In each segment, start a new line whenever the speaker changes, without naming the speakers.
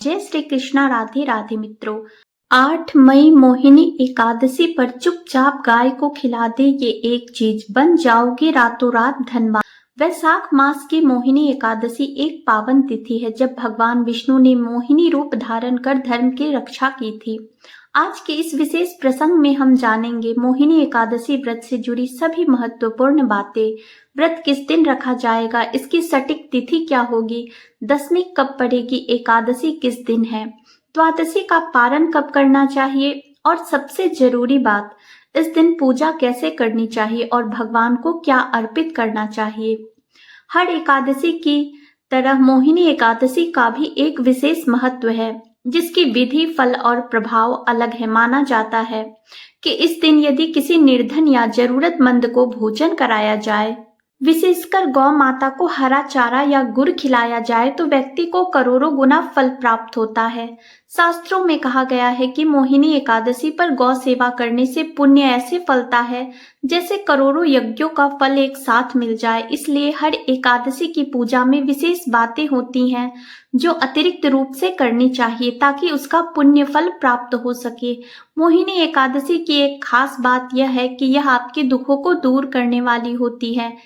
जय श्री कृष्णा। राधे राधे मित्रों। 8 मई मोहिनी एकादशी पर चुपचाप गाय को खिला दे ये एक चीज, बन जाओगे रातों रात धनवान। वैशाख मास की मोहिनी एकादशी एक पावन तिथि है जब भगवान विष्णु ने मोहिनी रूप धारण कर धर्म की रक्षा की थी। आज के इस विशेष प्रसंग में हम जानेंगे मोहिनी एकादशी व्रत से जुड़ी सभी महत्वपूर्ण बातें। व्रत किस दिन रखा जाएगा, इसकी सटीक तिथि क्या होगी, दशमी कब पड़ेगी, एकादशी किस दिन है, द्वादशी का पारण कब करना चाहिए और सबसे जरूरी बात, इस दिन पूजा कैसे करनी चाहिए और भगवान को क्या अर्पित करना चाहिए। हर एकादशी की तरह मोहिनी एकादशी का भी एक विशेष महत्व है जिसकी विधि, फल और प्रभाव अलग है। माना जाता है कि इस दिन यदि किसी निर्धन या जरूरतमंद को भोजन कराया जाए, विशेषकर गौ माता को हरा चारा या गुड़ खिलाया जाए तो व्यक्ति को करोड़ों गुना फल प्राप्त होता है। शास्त्रों में कहा गया है कि मोहिनी एकादशी पर गौ सेवा करने से पुण्य ऐसे फलता है जैसे करोड़ों यज्ञों का फल एक साथ मिल जाए। इसलिए हर एकादशी की पूजा में विशेष बातें होती हैं जो अतिरिक्त रूप से करनी चाहिए ताकि उसका पुण्य फल प्राप्त हो सके। मोहिनी एकादशी की एक खास बात यह है कि यह आपके दुखों को दूर करने वाली होती है।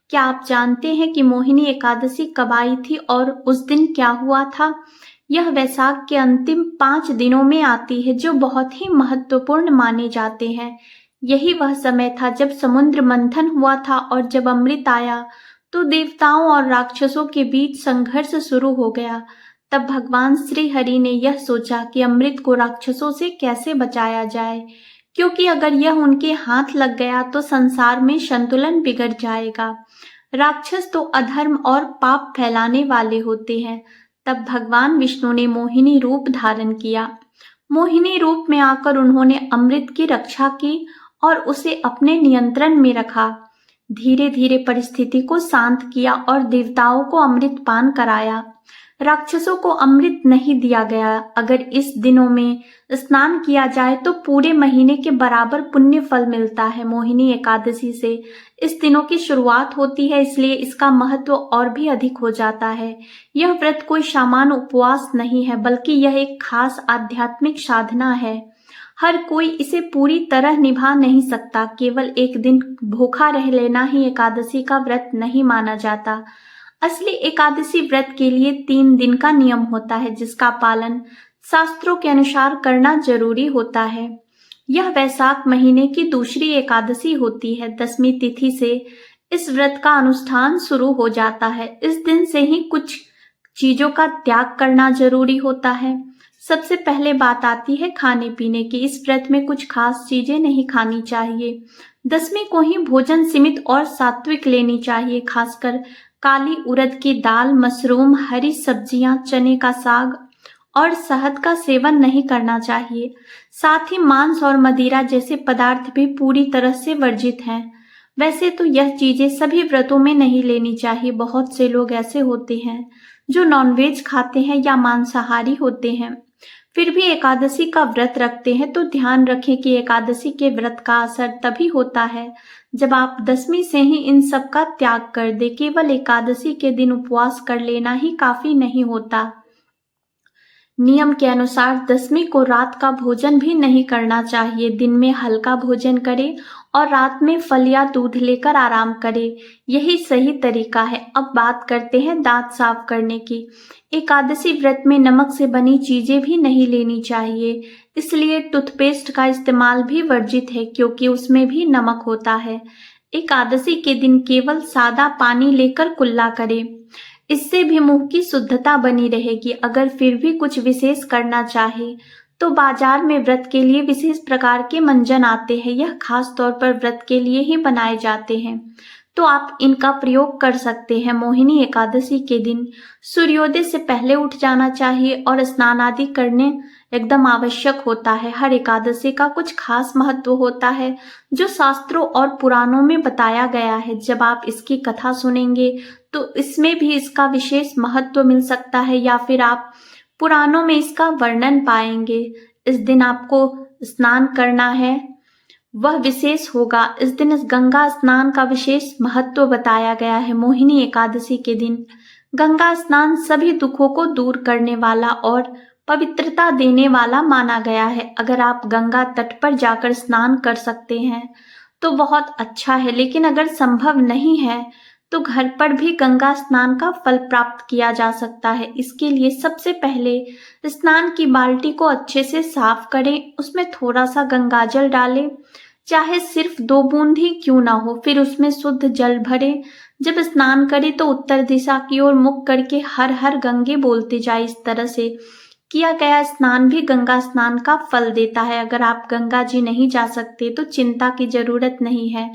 क्या आप जानते हैं कि मोहिनी एकादशी कब आई थी और उस दिन क्या हुआ था? यह वैशाख के अंतिम 5 दिनों में आती है जो बहुत ही महत्वपूर्ण माने जाते हैं। यही वह समय था जब समुद्र मंथन हुआ था और जब अमृत आया तो देवताओं और राक्षसों के बीच संघर्ष शुरू हो गया। तब भगवान श्री हरि ने यह सोचा कि अमृत को राक्षसों से कैसे बचाया जाए, क्योंकि अगर यह उनके हाथ लग गया तो संसार में संतुलन बिगड़ जाएगा। राक्षस तो अधर्म और पाप फैलाने वाले होते हैं। तब भगवान विष्णु ने मोहिनी रूप धारण किया। मोहिनी रूप में आकर उन्होंने अमृत की रक्षा की और उसे अपने नियंत्रण में रखा। धीरे धीरे परिस्थिति को शांत किया और देवताओं को अमृत पान कराया। राक्षसों को अमृत नहीं दिया गया। अगर इस दिनों में स्नान किया जाए तो पूरे महीने के बराबर पुण्य फल मिलता है। मोहिनी एकादशी से इस दिनों की शुरुआत होती है, इसलिए इसका महत्व और भी अधिक हो जाता है। यह व्रत कोई सामान्य उपवास नहीं है, बल्कि यह एक खास आध्यात्मिक साधना है। हर कोई इसे पूरी तरह निभा नहीं सकता। केवल एक दिन भूखा रह लेना ही एकादशी का व्रत नहीं माना जाता। असली एकादशी व्रत के लिए 3 दिन का नियम होता है जिसका पालन शास्त्रों के अनुसार करना जरूरी होता है। यह वैशाख महीने की दूसरी एकादशी होती है। दशमी तिथि से इस व्रत का अनुष्ठान शुरू हो जाता है। इस दिन से ही कुछ चीजों का त्याग करना जरूरी होता है। सबसे पहले बात आती है खाने पीने की। इस व्रत में कुछ खास चीजें नहीं खानी चाहिए। दशमी को ही भोजन सीमित और सात्विक लेनी चाहिए। खासकर काली उड़द की दाल, मशरूम, हरी सब्जियां, चने का साग और शहद का सेवन नहीं करना चाहिए। साथ ही मांस और मदिरा जैसे पदार्थ भी पूरी तरह से वर्जित हैं। वैसे तो यह चीजें सभी व्रतों में नहीं लेनी चाहिए। बहुत से लोग ऐसे होते हैं जो नॉनवेज खाते हैं या मांसाहारी होते हैं, फिर भी एकादशी का व्रत रखते हैं। तो ध्यान रखें कि एकादशी के व्रत का असर तभी होता है जब आप दशमी से ही इन सब का त्याग कर दे। केवल एकादशी के दिन उपवास कर लेना ही काफी नहीं होता। नियम के अनुसार दशमी को रात का भोजन भी नहीं करना चाहिए। दिन में हल्का भोजन करें और रात में फल या दूध लेकर आराम करें। यही सही तरीका है। अब बात करते हैं दांत साफ करने की। एकादशी व्रत में नमक से बनी चीजें भी नहीं लेनी चाहिए, इसलिए टूथपेस्ट का इस्तेमाल भी वर्जित है क्योंकि उसमें भी नमक होता है। एकादशी के दिन केवल सादा पानी लेकर कुल्ला करें, इससे भी मुंह की शुद्धता बनी रहेगी। अगर फिर भी कुछ विशेष करना चाहे तो बाजार में व्रत के लिए विशेष प्रकार के मंजन आते हैं। यह खास तौर पर व्रत के लिए ही बनाए जाते हैं, तो आप इनका प्रयोग कर सकते हैं। मोहिनी एकादशी के दिन सूर्योदय से पहले उठ जाना चाहिए और स्नान आदि करने एकदम आवश्यक होता है। हर एकादशी का कुछ खास महत्व होता है जो शास्त्रों और पुराणों में बताया गया है। जब आप इसकी कथा सुनेंगे तो इसमें भी इसका विशेष महत्व मिल सकता है या फिर आप पुराणों में इसका वर्णन पाएंगे। इस दिन आपको स्नान करना है, वह विशेष होगा। इस दिन इस गंगा स्नान का विशेष महत्व बताया गया है। मोहिनी एकादशी के दिन गंगा स्नान सभी दुखों को दूर करने वाला और पवित्रता देने वाला माना गया है। अगर आप गंगा तट पर जाकर स्नान कर सकते हैं तो बहुत अच्छा है, लेकिन अगर संभव नहीं है तो घर पर भी गंगा स्नान का फल प्राप्त किया जा सकता है। इसके लिए सबसे पहले स्नान की बाल्टी को अच्छे से साफ करें, उसमें थोड़ा सा गंगाजल डालें, चाहे सिर्फ 2 बूंद ही क्यों ना हो। फिर उसमें शुद्ध जल भरें। जब स्नान करें तो उत्तर दिशा की ओर मुख करके हर हर गंगे बोलते जाए। इस तरह से किया गया स्नान भी गंगा स्नान का फल देता है। अगर आप गंगा जी नहीं जा सकते तो चिंता की जरूरत नहीं है,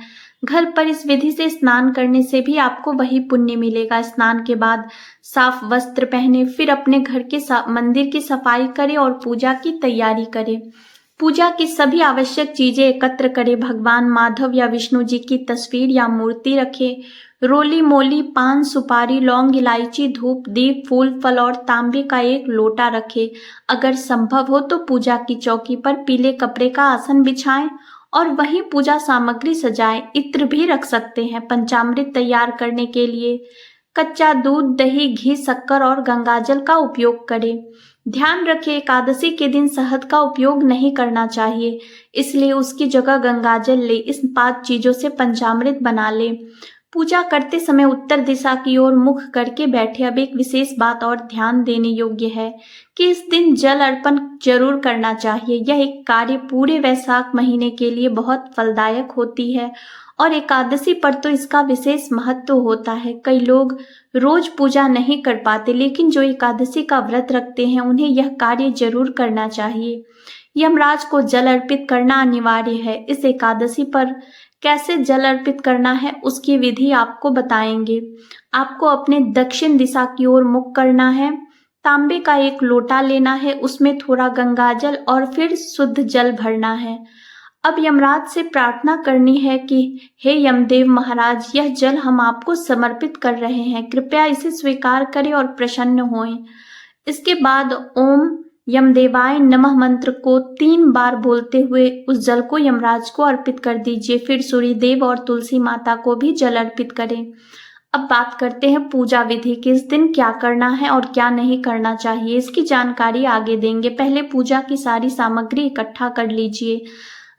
घर पर इस विधि से स्नान करने से भी आपको वही पुण्य मिलेगा। स्नान के बाद साफ वस्त्र पहने, फिर अपने घर के मंदिर की सफाई करें और पूजा की तैयारी करें। पूजा की सभी आवश्यक चीजें एकत्र करें। भगवान माधव या विष्णु जी की तस्वीर या मूर्ति रखें। रोली मोली, पान, सुपारी, लौंग, इलायची, धूप, दीप, फूल, फल और तांबे का एक लोटा रखें। अगर संभव हो तो पूजा की चौकी पर पीले कपड़े का आसन बिछाएं और वहीं पूजा सामग्री सजाएं। इत्र भी रख सकते हैं। पंचामृत तैयार करने के लिए कच्चा दूध, दही, घी, शक्कर और गंगाजल का उपयोग करें। ध्यान रखें, एकादशी के दिन शहद का उपयोग नहीं करना चाहिए, इसलिए उसकी जगह गंगाजल ले। इस 5 चीजों से पंचामृत बना ले। पूजा करते समय उत्तर दिशा की ओर मुख करके बैठे। अब एक विशेष बात और ध्यान देने योग्य है कि इस दिन जल अर्पण जरूर करना चाहिए। यह एक कार्य पूरे वैशाख महीने के लिए बहुत फलदायक होती है और एकादशी पर तो इसका विशेष महत्व होता है। कई लोग रोज पूजा नहीं कर पाते, लेकिन जो एकादशी का व्रत रखते हैं उन्हें यह कार्य जरूर करना चाहिए। यमराज को जल अर्पित करना अनिवार्य है। इस एकादशी पर कैसे जल अर्पित करना है उसकी विधि आपको बताएंगे। आपको अपने दक्षिण दिशा की ओर मुख करना है। तांबे का एक लोटा लेना है, उसमें थोड़ा गंगाजल और फिर शुद्ध जल भरना है। अब यमराज से प्रार्थना करनी है कि हे यमदेव महाराज, यह जल हम आपको समर्पित कर रहे हैं, कृपया इसे स्वीकार करें और प्रसन्न होएं। इसके बाद ओम यमदेवाय नमः मंत्र को 3 बार बोलते हुए उस जल को यमराज को अर्पित कर दीजिए। फिर सूर्यदेव और तुलसी माता को भी जल अर्पित करें। अब बात करते हैं पूजा विधि की। इस दिन क्या करना है और क्या नहीं करना चाहिए, इसकी जानकारी आगे देंगे। पहले पूजा की सारी सामग्री इकट्ठा कर लीजिए।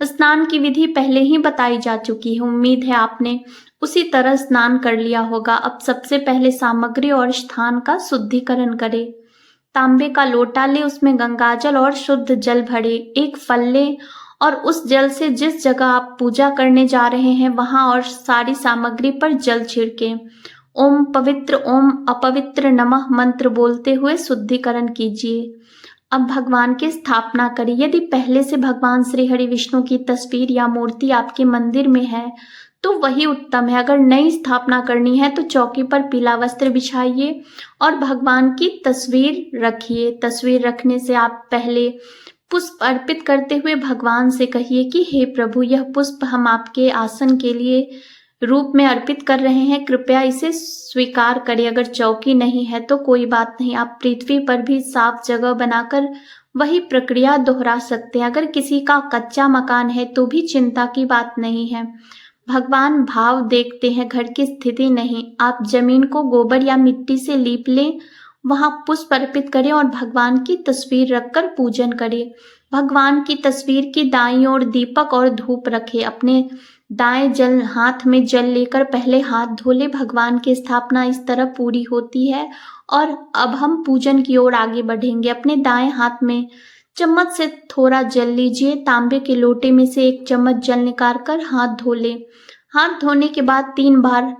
स्नान की विधि पहले ही बताई जा चुकी है, उम्मीद है आपने उसी तरह स्नान कर लिया होगा। अब सबसे पहले सामग्री और स्थान का शुद्धिकरण करें। तांबे का लोटा ले, उसमें गंगाजल और शुद्ध जल भरे। एक फल ले और उस जल से जिस जगह आप पूजा करने जा रहे हैं वहां और सारी सामग्री पर जल छिड़कें। ओम पवित्र ओम अपवित्र नमः मंत्र बोलते हुए शुद्धिकरण कीजिए। अब भगवान की स्थापना करें। यदि पहले से भगवान श्री हरि विष्णु की तस्वीर या मूर्ति आपके मंदिर में है तो वही उत्तम है। अगर नई स्थापना करनी है तो चौकी पर पीला वस्त्र बिछाइए और भगवान की तस्वीर रखिए। तस्वीर रखने से आप पहले पुष्प अर्पित करते हुए भगवान से कहिए कि हे प्रभु, यह पुष्प हम आपके आसन के लिए रूप में अर्पित कर रहे हैं, कृपया इसे स्वीकार करें। अगर चौकी नहीं है तो कोई बात नहीं, आप पृथ्वी पर भी साफ जगह बनाकर वही प्रक्रिया दोहरा सकते हैं। अगर किसी का कच्चा मकान है तो भी चिंता की बात नहीं है, भगवान भाव देखते हैं, घर की स्थिति नहीं। आप जमीन को गोबर या मिट्टी से लीप लें, वहां पुष्प अर्पित करें और भगवान की तस्वीर रखकर पूजन करें। भगवान की तस्वीर की दाईं ओर दीपक और धूप रखें। अपने दाएं हाथ में जल लेकर पहले हाथ धो ले। भगवान की स्थापना इस तरह पूरी होती है और अब हम पूजन की ओर आगे बढ़ेंगे। अपने दाएं हाथ में चम्मच से थोड़ा जल लीजिए। तांबे के लोटे में से 1 चम्मच जल निकालकर हाथ धो ले। हाथ धोने के बाद 3 बार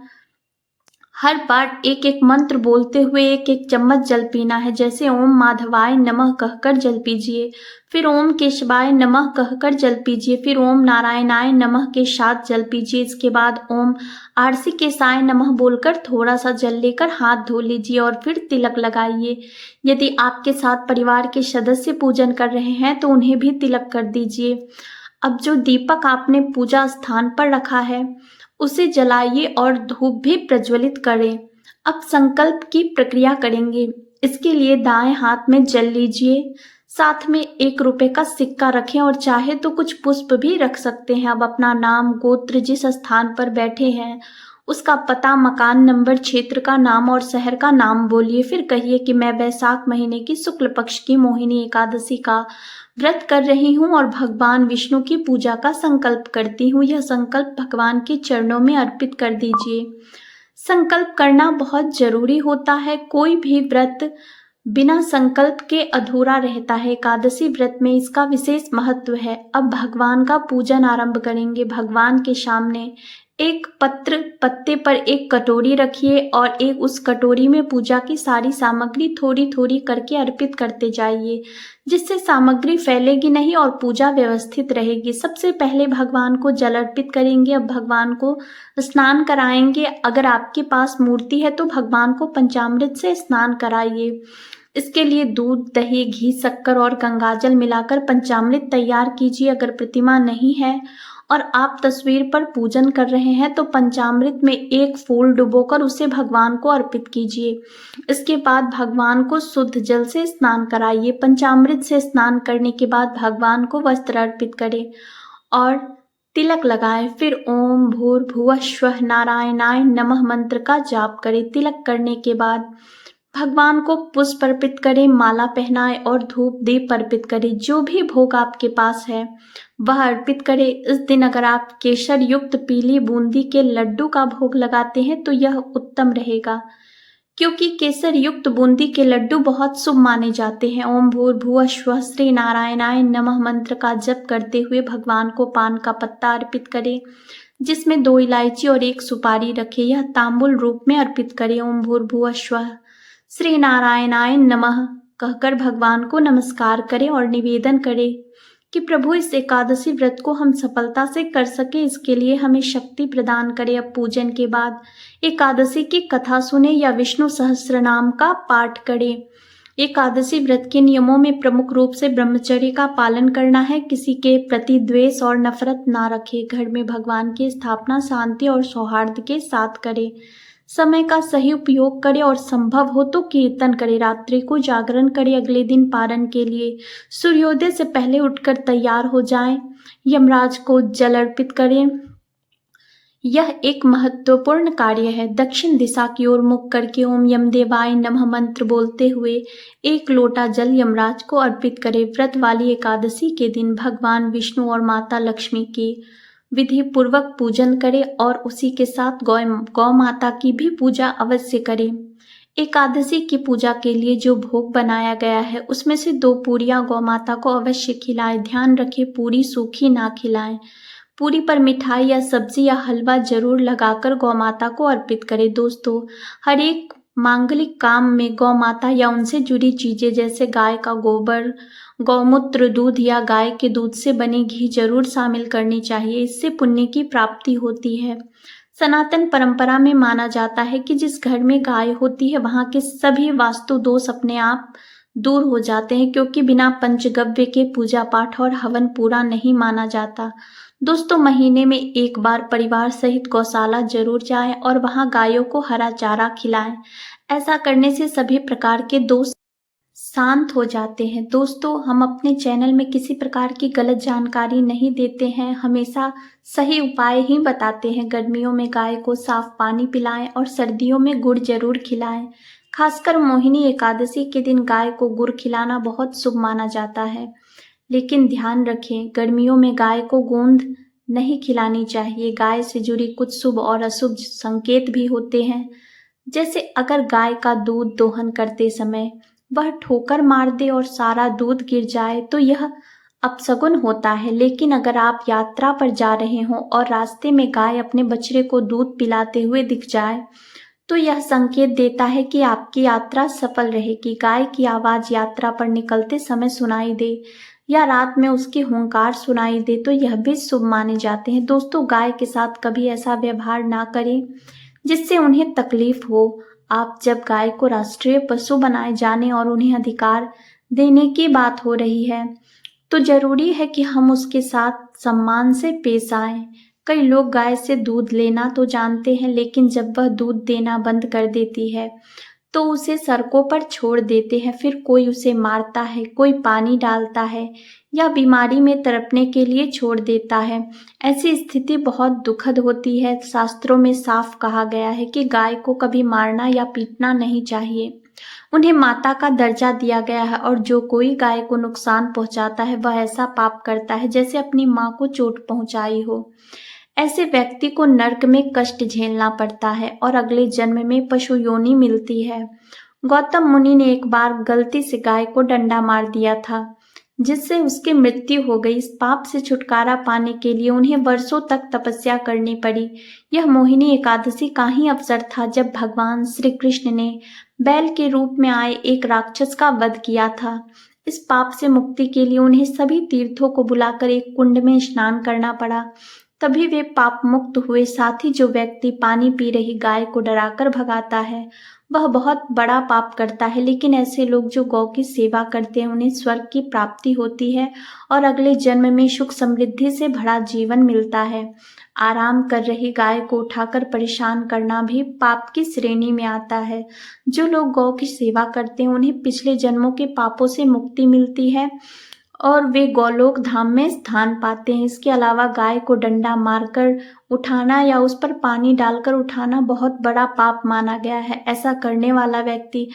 हर बार एक एक मंत्र बोलते हुए 1-1 चम्मच जल पीना है। जैसे ओम माधवाय नमः कहकर जल पीजिए, फिर ओम केशवाय नमः कहकर जल पीजिए, फिर ओम नारायणाय नमः के साथ जल पीजिए। इसके बाद ओम आरसी केशाय नमः बोलकर थोड़ा सा जल लेकर हाथ धो लीजिए और फिर तिलक लगाइए। यदि आपके साथ परिवार के सदस्य पूजन कर रहे हैं तो उन्हें भी तिलक कर दीजिए। अब जो दीपक आपने पूजा स्थान पर रखा है उसे जलाइए और धूप भी प्रज्वलित करें। अब संकल्प की प्रक्रिया करेंगे। इसके लिए दाएं हाथ में जल लीजिए, साथ में 1 रुपए का सिक्का रखें और चाहे तो कुछ पुष्प भी रख सकते हैं। अब अपना नाम, गोत्र, जिस स्थान पर बैठे हैं उसका पता, मकान नंबर, क्षेत्र का नाम और शहर का नाम बोलिए। फिर कहिए कि मैं वैशाख महीने की शुक्ल पक्ष की मोहिनी एकादशी का व्रत कर रही हूँ और भगवान विष्णु की पूजा का संकल्प करती हूँ। यह संकल्प भगवान के चरणों में अर्पित कर दीजिए। संकल्प करना बहुत जरूरी होता है। कोई भी व्रत बिना संकल्प के अधूरा रहता है। एकादशी व्रत में इसका विशेष महत्व है। अब भगवान का पूजन आरंभ करेंगे। भगवान के सामने एक पत्ते पर एक कटोरी रखिए और उस कटोरी में पूजा की सारी सामग्री थोड़ी थोड़ी करके अर्पित करते जाइए, जिससे सामग्री फैलेगी नहीं और पूजा व्यवस्थित रहेगी। सबसे पहले भगवान को जल अर्पित करेंगे। अब भगवान को स्नान कराएंगे। अगर आपके पास मूर्ति है तो भगवान को पंचामृत से स्नान कराइए। इसके लिए दूध, दही, घी, शक्कर और गंगाजल मिलाकर पंचामृत तैयार कीजिए। अगर प्रतिमा नहीं है और आप तस्वीर पर पूजन कर रहे हैं तो पंचामृत में एक फूल डुबोकर उसे भगवान को अर्पित कीजिए। इसके बाद भगवान को शुद्ध जल से स्नान कराइए। पंचामृत से स्नान करने के बाद भगवान को वस्त्र अर्पित करें और तिलक लगाएं। फिर ओम भूर्भुवः स्वः नारायणाय नमः मंत्र का जाप करें। तिलक करने के बाद भगवान को पुष्प अर्पित करें, माला पहनाएं और धूप दीप अर्पित करें। जो भी भोग आपके पास है वह अर्पित करें। इस दिन अगर आप केसर युक्त पीली बूंदी के लड्डू का भोग लगाते हैं तो यह उत्तम रहेगा, क्योंकि केसर युक्त बूंदी के लड्डू बहुत शुभ माने जाते हैं। ओम भूर्भुवः स्वः श्री नारायणाय नमः मंत्र का जप करते हुए भगवान को पान का पत्ता अर्पित करें, जिसमें 2 इलायची और 1 सुपारी रखें। यह तांबुल रूप में अर्पित करें। ओम भूर्भुवः स्वः श्री नारायणाय नमः कहकर भगवान को नमस्कार करें और निवेदन करें कि प्रभु इस एकादशी व्रत को हम सफलता से कर सके, इसके लिए हमें शक्ति प्रदान करें। अब पूजन के बाद एकादशी की कथा सुने या विष्णु सहस्त्रनाम का पाठ करें। एकादशी व्रत के नियमों में प्रमुख रूप से ब्रह्मचर्य का पालन करना है। किसी के प्रति द्वेष और नफरत ना रखें। घर में भगवान की स्थापना शांति और सौहार्द के साथ करें। समय का सही उपयोग करें और संभव हो तो कीर्तन करें। रात्रि को जागरण करें। अगले दिन पारण के लिए सूर्योदय से पहले उठकर तैयार हो जाएं। यमराज को जल अर्पित करें। यह एक महत्वपूर्ण कार्य है। दक्षिण दिशा की ओर मुख करके ओम यमदेवाय नमः मंत्र बोलते हुए 1 लोटा जल यमराज को अर्पित करें। व्रत वाली एकादशी के दिन भगवान विष्णु और माता लक्ष्मी की विधि पूर्वक पूजन करें और उसी के साथ गौ माता की भी पूजा अवश्य करें। एकादशी की पूजा के लिए जो भोग बनाया गया है उसमें से 2 पूरियां गौ माता को अवश्य खिलाएं। ध्यान रखें पूरी सूखी ना खिलाएं। पूरी पर मिठाई या सब्जी या हलवा जरूर लगाकर गौ माता को अर्पित करें। दोस्तों, हर एक मांगलिक काम में गौ माता या उनसे जुड़ी चीजें जैसे गाय का गोबर, गौमूत्र, दूध या गाय के दूध से बने घी जरूर शामिल करनी चाहिए। इससे पुण्य की प्राप्ति होती है। सनातन परंपरा में माना जाता है कि जिस घर में गाय होती है वहां के सभी वास्तु दोष अपने आप दूर हो जाते हैं, क्योंकि बिना पंचगव्य के पूजा पाठ और हवन पूरा नहीं माना जाता। दोस्तों, महीने में 1 बार परिवार सहित गौशाला जरूर जाएं और वहां गायों को हरा चारा खिलाएं। ऐसा करने से सभी प्रकार के दोष शांत हो जाते हैं। दोस्तों, हम अपने चैनल में किसी प्रकार की गलत जानकारी नहीं देते हैं, हमेशा सही उपाय ही बताते हैं। गर्मियों में गाय को साफ पानी पिलाएं और सर्दियों में गुड़ जरूर खिलाएं। खासकर मोहिनी एकादशी के दिन गाय को गुड़ खिलाना बहुत शुभ माना जाता है। लेकिन ध्यान रखें, गर्मियों में गाय को गोंद नहीं खिलानी चाहिए। गाय से जुड़ी कुछ शुभ और अशुभ संकेत भी होते हैं, जैसे अगर गाय का दूध दोहन करते समय वह ठोकर मार दे और सारा दूध गिर जाए तो यह अपशगुन होता है। लेकिन अगर आप यात्रा पर जा रहे हों और रास्ते में गाय अपने बछड़े को दूध पिलाते हुए दिख जाए तो यह संकेत देता है कि आपकी यात्रा सफल रहेगी। गाय की आवाज़ यात्रा पर निकलते समय सुनाई दे या रात में उसकी हुंकार सुनाई दे तो यह भी शुभ माने जाते हैं। दोस्तों, गाय के साथ कभी ऐसा व्यवहार ना करें जिससे उन्हें तकलीफ हो। आप जब गाय को राष्ट्रीय पशु बनाए जाने और उन्हें अधिकार देने की बात हो रही है तो जरूरी है कि हम उसके साथ सम्मान से पेश आएं। कई लोग गाय से दूध लेना तो जानते हैं, लेकिन जब वह दूध देना बंद कर देती है तो उसे सड़कों पर छोड़ देते हैं। फिर कोई उसे मारता है, कोई पानी डालता है या बीमारी में तड़पने के लिए छोड़ देता है। ऐसी स्थिति बहुत दुखद होती है। शास्त्रों में साफ कहा गया है कि गाय को कभी मारना या पीटना नहीं चाहिए। उन्हें माता का दर्जा दिया गया है और जो कोई गाय को नुकसान पहुंचाता है वह ऐसा पाप करता है जैसे अपनी माँ को चोट पहुंचाई हो। ऐसे व्यक्ति को नरक में कष्ट झेलना पड़ता है और अगले जन्म में पशु योनि मिलती है। गौतम मुनि ने एक बार गलती से गाय को डंडा मार दिया था, जिससे उसकी मृत्यु हो गई। इस पाप से छुटकारा पाने के लिए उन्हें वर्षों तक तपस्या करनी पड़ी। यह मोहिनी एकादशी का ही अवसर था जब भगवान श्री कृष्ण ने बैल के रूप में आए एक राक्षस का वध किया था। इस पाप से मुक्ति के लिए उन्हें सभी तीर्थों को बुलाकर एक कुंड में स्नान करना पड़ा, तभी वे पाप मुक्त हुए। साथ ही जो व्यक्ति पानी पी रही गाय को डराकर भगाता है वह बहुत बड़ा पाप करता है। लेकिन ऐसे लोग जो गौ की सेवा करते हैं उन्हें स्वर्ग की प्राप्ति होती है और अगले जन्म में सुख समृद्धि से भरा जीवन मिलता है। आराम कर रही गाय को उठाकर परेशान करना भी पाप की श्रेणी में आता है। जो लोग गौ की सेवा करते हैं उन्हें पिछले जन्मों के पापों से मुक्ति मिलती है और वे गौलोक धाम में स्थान पाते हैं। इसके अलावा गाय को डंडा मारकर उठाना या उस पर पानी डालकर उठाना बहुत बड़ा पाप माना गया है। ऐसा करने वाला व्यक्ति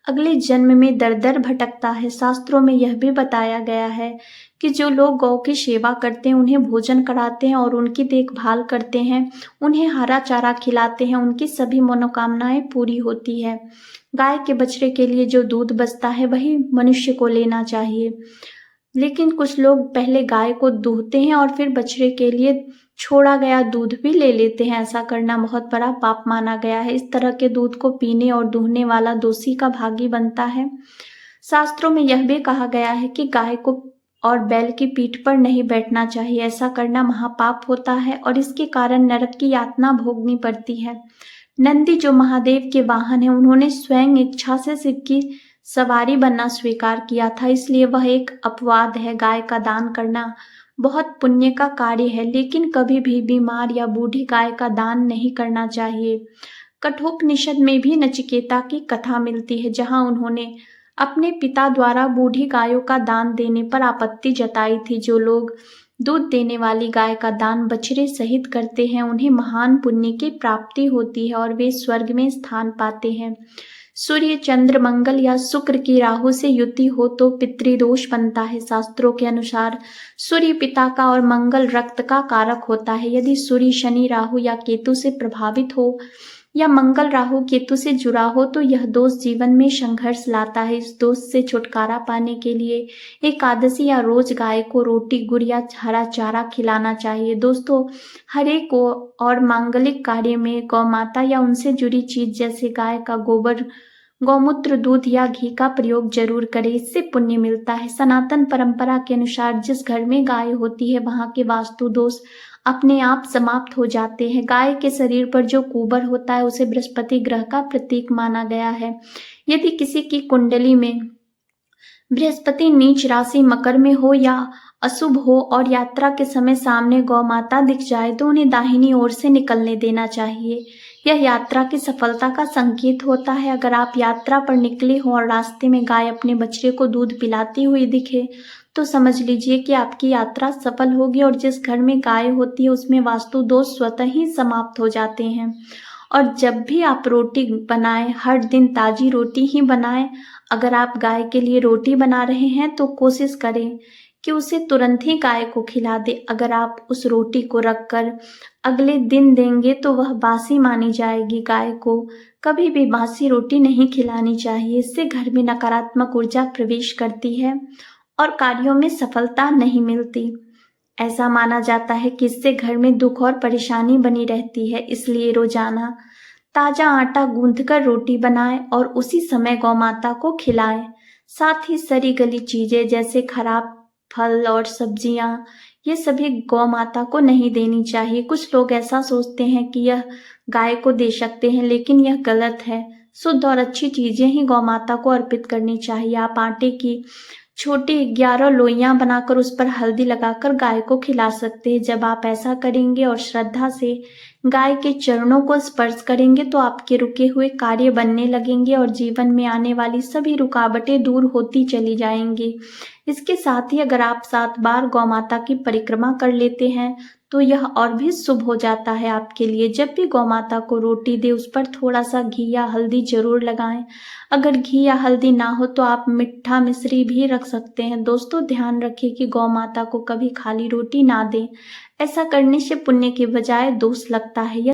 अगले जन्म में दर दर भटकता है। शास्त्रों में यह भी बताया गया है कि जो लोग गौ की सेवा करते हैं, उन्हें भोजन कराते हैं और उनकी देखभाल करते हैं, उन्हें हरा चारा खिलाते हैं, उनकी सभी मनोकामनाएं पूरी होती है। गाय के बछड़े के लिए जो दूध बचता है वही मनुष्य को लेना चाहिए। लेकिन कुछ लोग पहले गाय को दूहते हैं और फिर बछड़े के लिए छोड़ा गया दूध भी ले लेते हैं। ऐसा करना बहुत बड़ा पाप माना गया है। इस तरह के दूध को पीने और दूहने वाला दोषी का भागी बनता है। शास्त्रों में यह भी कहा गया है कि गाय को और बैल की पीठ पर नहीं बैठना चाहिए। ऐसा करना महापाप होता है और इसके कारण नरक की यातना भोगनी पड़ती है। नंदी जो महादेव के वाहन है, उन्होंने स्वयं इच्छा से शिव की सवारी बनना स्वीकार किया था, इसलिए वह एक अपवाद है। गाय का दान करना बहुत पुण्य का कार्य है, लेकिन कभी भी बीमार या बूढ़ी गाय का दान नहीं करना चाहिए। कठोपनिषद में भी नचिकेता की कथा मिलती है, जहां उन्होंने अपने पिता द्वारा बूढ़ी गायों का दान देने पर आपत्ति जताई थी। जो लोग दूध देने वाली गाय का दान बछड़े सहित करते हैं उन्हें महान पुण्य की प्राप्ति होती है और वे स्वर्ग में स्थान पाते हैं। सूर्य, चंद्र, मंगल या शुक्र की राहु से युति हो तो पितृदोष बनता है। शास्त्रों के अनुसार सूर्य पिता का और मंगल रक्त का कारक होता है। यदि सूर्य शनि, राहु या केतु से प्रभावित हो या मंगल राहु केतु से जुड़ा हो तो यह दोष जीवन में संघर्ष लाता है। इस दोष से छुटकारा पाने के लिए एकादशी या रोज गाय को रोटी, गुड़ या हरा चारा खिलाना चाहिए। दोस्तों, हर एक को और मांगलिक कार्य में गौ माता या उनसे जुड़ी चीज जैसे गाय का गोबर, गौमूत्र, दूध या घी का प्रयोग जरूर करें, इससे पुण्य मिलता है। सनातन परंपरा के अनुसार जिस घर में गाय होती है वहां के वास्तु दोष अपने आप समाप्त हो जाते हैं। गाय के शरीर पर जो कुबर होता है उसे बृहस्पति ग्रह का प्रतीक माना गया है। यदि किसी की कुंडली में बृहस्पति नीच राशि मकर में हो या अशुभ हो और यात्रा के समय सामने गौ माता दिख जाए तो उन्हें दाहिनी ओर से निकलने देना चाहिए। यह यात्रा की सफलता का संकेत होता है। अगर आप यात्रा पर निकले हो और रास्ते में गाय अपने बछड़े को दूध पिलाती हुई दिखे तो समझ लीजिए कि आपकी यात्रा सफल होगी और जिस घर में गाय होती है उसमें वास्तु दोष स्वतः ही समाप्त हो जाते हैं। और जब भी आप रोटी बनाएं, हर दिन ताजी रोटी ही बनाएं। अगर आप गाय के लिए रोटी बना रहे हैं तो कोशिश करें कि उसे तुरंत ही गाय को खिला दे। अगर आप उस रोटी को रखकर अगले दिन देंगे तो वह बासी मानी जाएगी। गाय को कभी भी बासी रोटी नहीं खिलानी चाहिए, इससे घर में नकारात्मक ऊर्जा प्रवेश करती है और कार्यों में सफलता नहीं मिलती। ऐसा माना जाता है कि इससे घर में दुख और परेशानी बनी रहती है, इसलिए रोजाना ताजा आटा गूंथकर रोटी बनाएं और उसी समय गौ माता को खिलाएं। साथ ही सड़ी गली चीजें जैसे खराब फल और सब्जियां, ये सभी गौ माता को नहीं देनी चाहिए। कुछ लोग ऐसा सोचते हैं कि यह गाय को दे सकते हैं, लेकिन यह गलत है। शुद्ध और अच्छी चीजें ही गौ माता को अर्पित करनी चाहिए। आप आटे की छोटी 11 लोइयां बनाकर उस पर हल्दी लगाकर गाय को खिला सकते हैं। जब आप ऐसा करेंगे और श्रद्धा से गाय के चरणों को स्पर्श करेंगे तो आपके रुके हुए कार्य बनने लगेंगे और जीवन में आने वाली सभी रुकावटें दूर होती चली जाएंगी। इसके साथ ही अगर आप 7 बार गौ माता की परिक्रमा कर लेते हैं तो यह और भी शुभ हो जाता है आपके लिए। जब भी गौ माता को रोटी दे उस पर थोड़ा सा घी या हल्दी जरूर लगाएं। अगर घी या हल्दी ना हो तो आप मीठा मिश्री भी रख सकते हैं। दोस्तों ध्यान रखें कि गौ माता को कभी खाली रोटी ना दें। ऐसा करने से पुण्य के बजाय दोष लगता है।